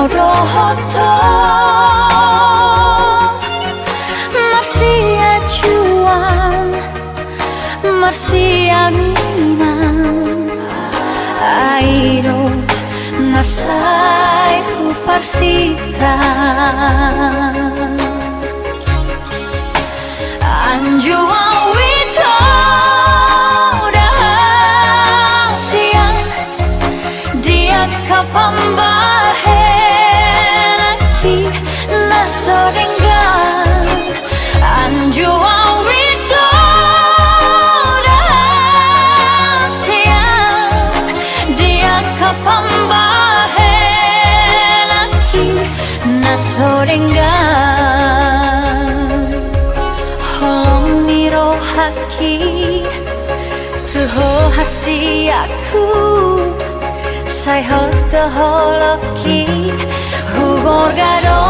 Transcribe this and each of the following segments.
rohoto Marsia Juan Marsia Minan Airo Nasai Parsita Anjua Wito Rahasia Dia kapambahen Aki nasorengan Anjua Wito Rahasia Dia kapambahen Aki nasorengan Holong niro haki Tuho hasi aku Sai hoto holoki Hugor gado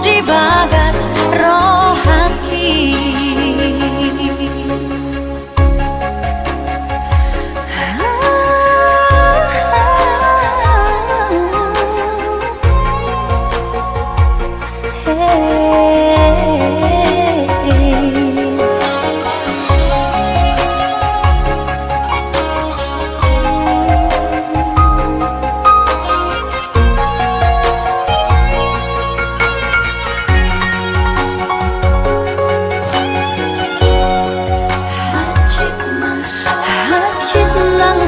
di bagas rohaki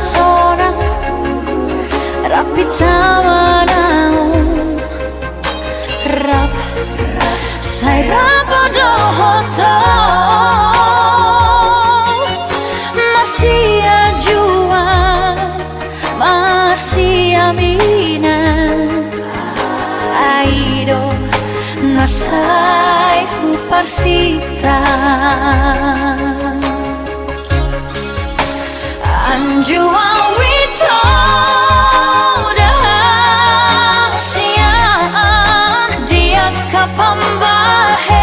Seorang rapi tamanau rap sai rapodohoto Marsia Juan Marsia Minan Airo nasai Parsita Anjua Wito Rahasia Dia kapambahen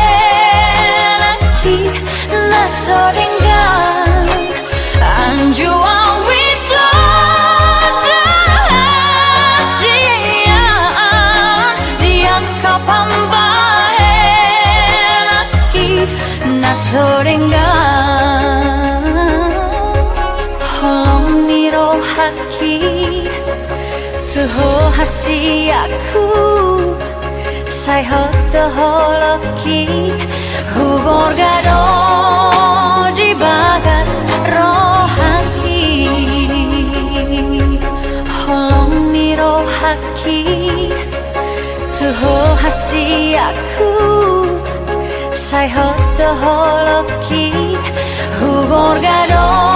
Aki nasorengan Anjua Wito Rahasia Dia kapambahen Aki nasorengan Holong niro haki Tuho hasi aku Sai hoto holoki Hugor gado di bagas rohaki Holong niro haki Tuho hasi aku Sai hoto holoki Hugor gado